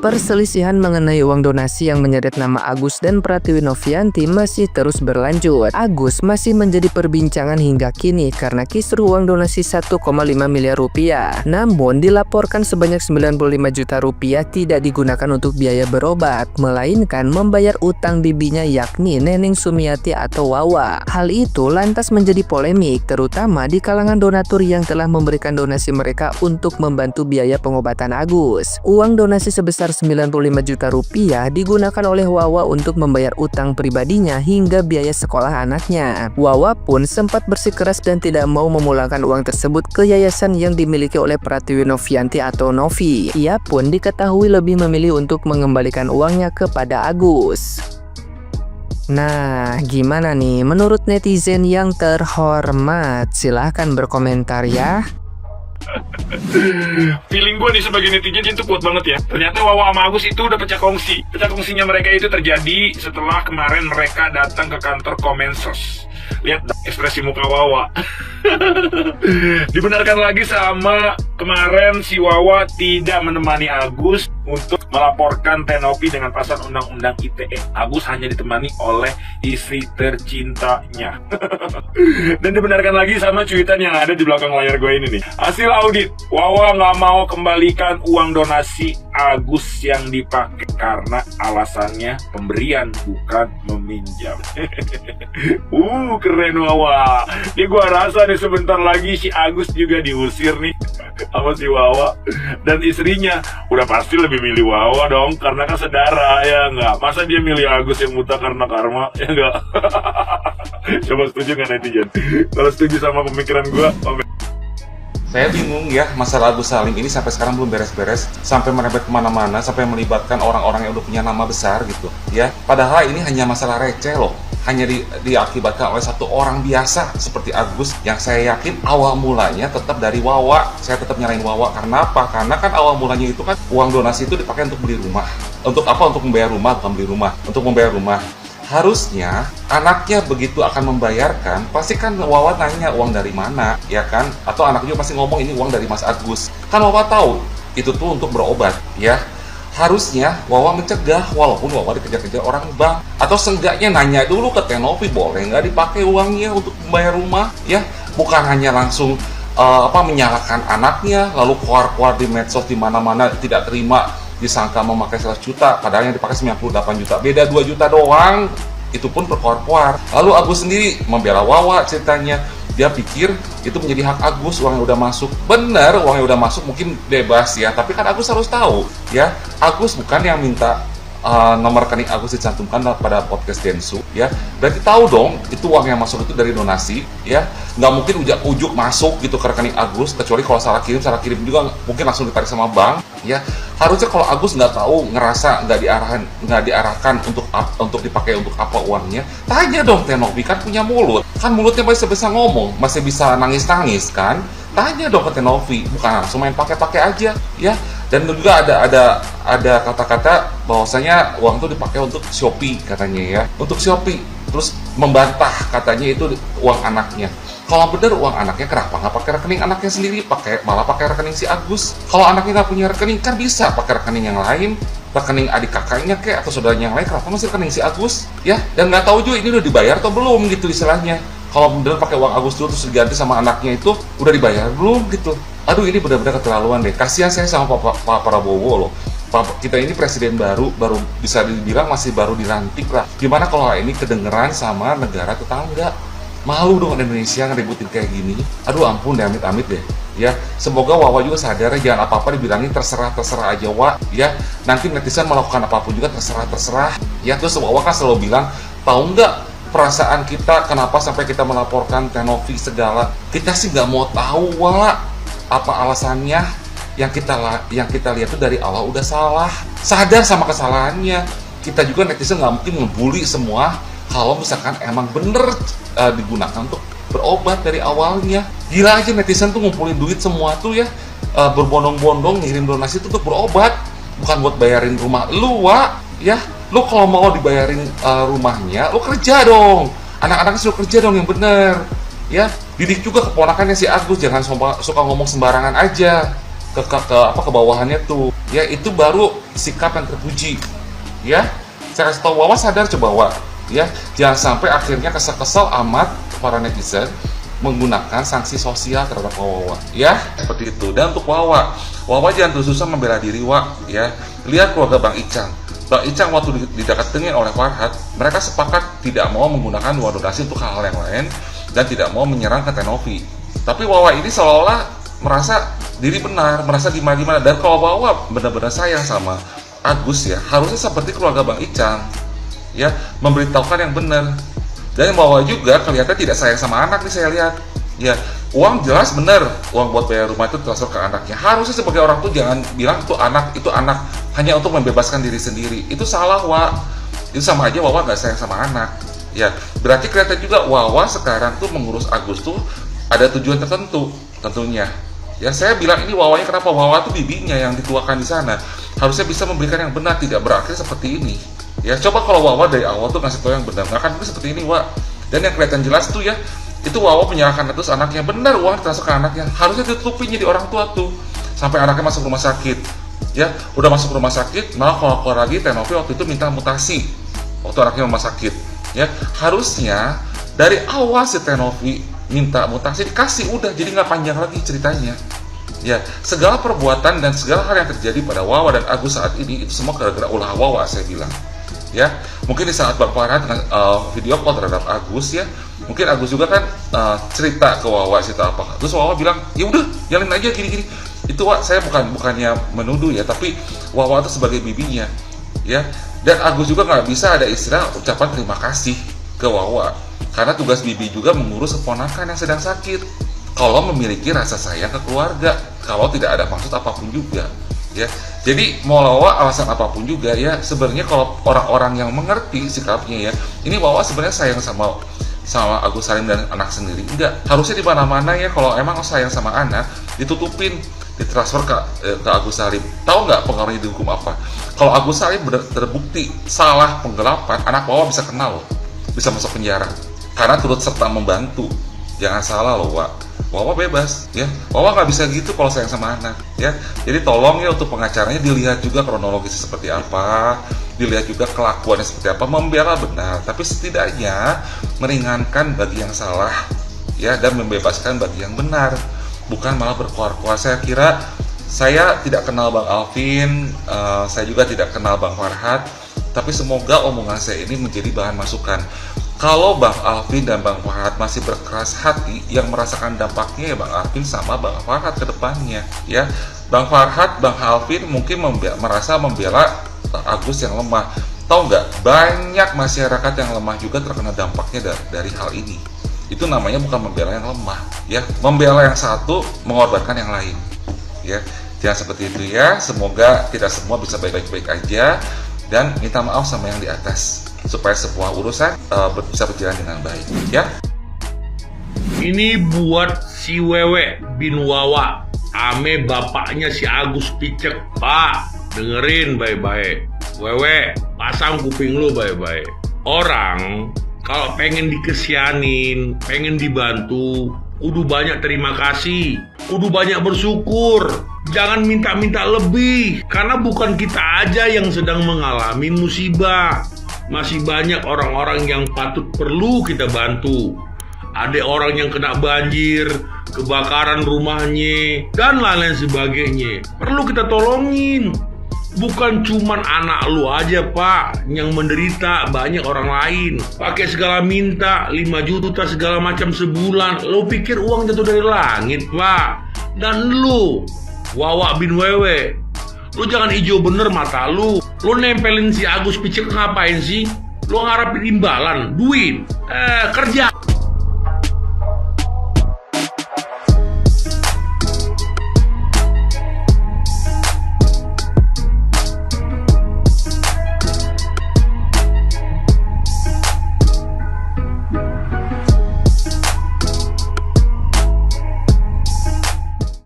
Perselisihan mengenai uang donasi yang menyeret nama Agus dan Pratiwi Novianti masih terus berlanjut. Agus masih menjadi perbincangan hingga kini karena kisru uang donasi 1,5 miliar rupiah. Namun dilaporkan sebanyak 95 juta rupiah tidak digunakan untuk biaya berobat, melainkan membayar utang bibinya yakni Neneng Sumiati atau Wawa. Hal itu lantas menjadi polemik terutama di kalangan donatur yang telah memberikan donasi mereka untuk membantu biaya pengobatan Agus. Uang donasi sebesar 95 juta rupiah digunakan oleh Wawa untuk membayar utang pribadinya hingga biaya sekolah anaknya. Wawa pun sempat bersikeras dan tidak mau memulangkan uang tersebut ke yayasan yang dimiliki oleh Pratiwi Novianti atau Novi. Ia pun diketahui lebih memilih untuk mengembalikan uangnya kepada Agus. Nah, gimana nih menurut netizen yang terhormat? Silahkan berkomentar ya. Feeling gue nih sebagai netizen itu kuat banget ya. Ternyata Wawa sama Agus itu udah pecah kongsi. Pecah kongsinya mereka itu terjadi setelah kemarin mereka datang ke kantor Komensos. Lihat ekspresi muka Wawa. Dibenarkan lagi sama kemarin si Wawa tidak menemani Agus untuk melaporkan Tenopi dengan pasal undang-undang ITE. Agus hanya ditemani oleh istri tercintanya. Dan dibenarkan lagi sama cuitan yang ada di belakang layar gue ini nih. Hasil audit, Wawa nggak mau kembalikan uang donasi Agus yang dipakai karena alasannya pemberian bukan meminjam. Keren Wawa. Ini gua rasa nih sebentar lagi si Agus juga diusir nih sama si Wawa dan istrinya. Udah pasti lebih milih Wawa dong karena kan saudara ya nggak. Masa dia milih Agus yang buta karena karma ya nggak? Coba setuju nggak netizen? Kalau setuju sama pemikiran gua, saya bingung ya, masalah Agus Salim ini sampai sekarang belum beres-beres, sampai merembet kemana-mana, sampai melibatkan orang-orang yang udah punya nama besar gitu ya. Padahal ini hanya masalah receh loh, hanya diakibatkan oleh satu orang biasa seperti Agus, yang saya yakin awal mulanya tetap dari Wawa. Saya tetap nyalain Wawa, karena apa? Karena kan awal mulanya itu kan uang donasi itu dipakai untuk beli rumah. Untuk apa? Untuk membayar rumah, bukan beli rumah, untuk membayar rumah. Harusnya anaknya begitu akan membayarkan, pasti kan Wawa nanya uang dari mana, ya kan? Atau anaknya pasti ngomong ini uang dari Mas Agus. Kan Wawa tahu itu tuh untuk berobat, ya. Harusnya Wawa mencegah, walaupun Wawa dikejar-kejar orang bank. Atau seenggaknya nanya dulu ke Tenopi, boleh nggak dipakai uangnya untuk membayar rumah, ya? Bukan hanya langsung menyalahkan anaknya, lalu keluar-keluar di medsos di mana-mana tidak terima, disangka memakai 100 juta, padahal yang dipakai 98 juta, beda 2 juta doang, itu pun berkoar-koar. Lalu Agus sendiri membela Wawa ceritanya, dia pikir itu menjadi hak Agus, uang yang udah masuk. Bener, uang yang udah masuk mungkin bebas ya, tapi kan Agus harus tahu ya, Agus bukan yang minta nomor rekening Agus dicantumkan pada podcast Densu ya, berarti tahu dong itu uang yang masuk itu dari donasi ya, nggak mungkin ujak-ujuk masuk gitu ke rekening Agus, kecuali kalau salah kirim juga mungkin langsung ditarik sama bank ya. Harusnya kalau Agus nggak tahu, ngerasa nggak diarahkan untuk dipakai untuk apa uangnya, tanya dong Tenopi, kan punya mulut, kan mulutnya masih bisa ngomong, masih bisa nangis-nangis kan, tanya dong ke Tenopi, bukan langsung main pakai-pakai aja ya. Dan juga ada kata-kata bahwasanya uang itu dipakai untuk Shopee katanya ya, untuk Shopee, terus membantah katanya itu uang anaknya. Kalau bener uang anaknya, kenapa nggak pakai rekening anaknya sendiri, malah pakai rekening si Agus? Kalau anaknya nggak punya rekening kan bisa pakai rekening yang lain, rekening adik kakaknya kayak atau saudaranya yang lain, kenapa masih rekening si Agus ya? Dan nggak tahu juga ini udah dibayar atau belum gitu istilahnya. Kalau bener pakai uang Agus dulu terus diganti sama anaknya itu udah dibayar belum gitu. Aduh, ini benar-benar keterlaluan deh. Kasihan saya sama Pak Prabowo loh. Kita ini presiden baru bisa dibilang masih baru dilantik lah. Gimana kalau ini kedengeran sama negara tetangga? Malu dong Indonesia ngeributin kayak gini. Aduh ampun deh, amit-amit deh. Ya, semoga Wawa juga sadar, jangan apa-apa dibilangin terserah aja Wak. Ya, nanti netizen melakukan apapun juga terserah. Ya, terus Wawa kan selalu bilang, tahu nggak perasaan kita kenapa sampai kita melaporkan Tenopi segala? Kita sih nggak mau tahu Wak. Apa alasannya? Yang kita lihat itu dari awal udah salah, sadar sama kesalahannya. Kita juga netizen nggak mungkin ngebully semua kalau misalkan emang bener digunakan untuk berobat dari awalnya. Gila aja netizen tuh ngumpulin duit semua tuh ya, berbondong-bondong ngirim donasi itu untuk berobat, bukan buat bayarin rumah lu Wak ya. Lu kalau mau dibayarin rumahnya, lu kerja dong, anak-anaknya suruh kerja dong yang bener ya. Didik juga keponakannya si Agus, jangan suka ngomong sembarangan aja ke bawahannya tuh. Ya itu baru sikap yang terpuji. Ya, saya kasih tahu Wawa sadar coba Wawa. Ya, jangan sampai akhirnya kesel-kesel amat para netizen menggunakan sanksi sosial terhadap Wawa. Ya, seperti itu. Dan untuk Wawa jangan terus susah membela diri Wak. Ya, lihat keluarga Bang Icang. Bang Icang waktu didekatkan oleh Farhad, mereka sepakat tidak mau menggunakan uang donasi untuk hal-hal yang lain dan tidak mau menyerang ke Tenovi. Tapi Wawa ini seolah-olah merasa diri benar, merasa gimana-gimana. Dan kalau Wawa benar-benar sayang sama Agus ya, harusnya seperti keluarga Bang Icang, ya, memberitahukan yang benar. Dan Wawa juga kelihatan tidak sayang sama anak nih saya lihat. Ya, uang jelas benar, uang buat bayar rumah itu transfer ke anaknya. Harusnya sebagai orang tuh jangan bilang itu anak hanya untuk membebaskan diri sendiri. Itu salah, Wak. Itu sama aja Wawa nggak sayang sama anak. Ya, berarti kelihatan juga Wawa sekarang tuh mengurus Agus tuh ada tujuan tertentu tentunya. Ya, saya bilang ini Wawanya kenapa? Wawa tuh bibinya yang dituakan di sana. Harusnya bisa memberikan yang benar, tidak berakhir seperti ini. Ya, coba kalau Wawa dari awal tuh ngasih tahu yang benar, nggak akan seperti ini, Wak. Dan yang kelihatan jelas tuh ya, itu Wawa menyerahkan terus anaknya, benar uang transfer ke anaknya. Harusnya ditutupin jadi orang tua tuh. Sampai anaknya masuk rumah sakit. Ya, udah masuk rumah sakit, malah kalau keluar lagi Tenovi waktu itu minta mutasi. Waktu anaknya rumah sakit. Ya, harusnya dari awal si Tenovi minta mutasi dikasih, udah jadi nggak panjang lagi ceritanya. Ya, segala perbuatan dan segala hal yang terjadi pada Wawa dan Agus saat ini itu semua gara-gara ulah Wawa, saya bilang. Ya, mungkin di saat Bang Farhad video call terhadap Agus ya, mungkin Agus juga kan cerita ke Wawa cerita apa, terus Wawa bilang ya udah jalin aja gini-gini. Itu Wak, saya bukannya menuduh ya, tapi Wawa itu sebagai bibinya ya, dan Agus juga nggak bisa ada istilah ucapan terima kasih ke Wawa karena tugas bibi juga mengurus keponakan yang sedang sakit. Kalau memiliki rasa sayang ke keluarga, kalau tidak ada maksud apapun juga ya. Jadi mau Wawa alasan apapun juga ya, sebenarnya kalau orang-orang yang mengerti sikapnya ya, ini Wawa sebenarnya sayang sama Agus Salim dan anak sendiri. Enggak, harusnya di mana-mana ya kalau emang sayang sama anak ditutupin, ditransfer ke Agus Salim. Tahu nggak pengaruhnya dihukum apa? Kalau Agus Salim terbukti salah penggelapan, anak Wawa bisa kena loh, bisa masuk penjara karena turut serta membantu. Jangan salah loh, Wak. Wawa bebas ya, Wawa nggak bisa gitu kalau sayang sama anak ya. Jadi tolong ya untuk pengacaranya dilihat juga kronologisnya seperti apa, dilihat juga kelakuannya seperti apa, membela benar tapi setidaknya meringankan bagi yang salah ya, dan membebaskan bagi yang benar, bukan malah berkuar-kuar. Saya kira saya tidak kenal Bang Alvin, saya juga tidak kenal Bang Farhad, tapi semoga omongan saya ini menjadi bahan masukan. Kalau Bang Alvin dan Bang Farhad masih berkeras hati, yang merasakan dampaknya ya Bang Alvin sama Bang Farhad ke depannya ya. Bang Farhad, Bang Alvin mungkin merasa membela Agus yang lemah. Tahu nggak, banyak masyarakat yang lemah juga terkena dampaknya dari hal ini. Itu namanya bukan membela yang lemah ya, membela yang satu, mengorbankan yang lain ya. Jangan seperti itu ya. Semoga kita semua bisa baik-baik aja dan minta maaf sama yang di atas supaya sebuah urusan bisa berjalan dengan baik ya. Ini buat si Wewe bin Wawa ame bapaknya si Agus Picek. Pak, dengerin baik-baik. Wewe, pasang kuping lu baik-baik. Orang kalau pengen dikesianin, pengen dibantu, kudu banyak terima kasih, kudu banyak bersyukur. Jangan minta-minta lebih, karena bukan kita aja yang sedang mengalami musibah. Masih banyak orang-orang yang patut perlu kita bantu. Ada orang yang kena banjir, kebakaran rumahnya, dan lain-lain sebagainya. Perlu kita tolongin. Bukan cuman anak lu aja, Pak, yang menderita, banyak orang lain. Pakai segala minta 5 juta segala macam sebulan. Lu pikir uang jatuh dari langit, Pak? Dan lu, Wawa bin Wewe, lu jangan hijau bener mata lu. Lu nempelin si Agus Picek ngapain sih? Lu ngarepin imbalan, duit, kerja.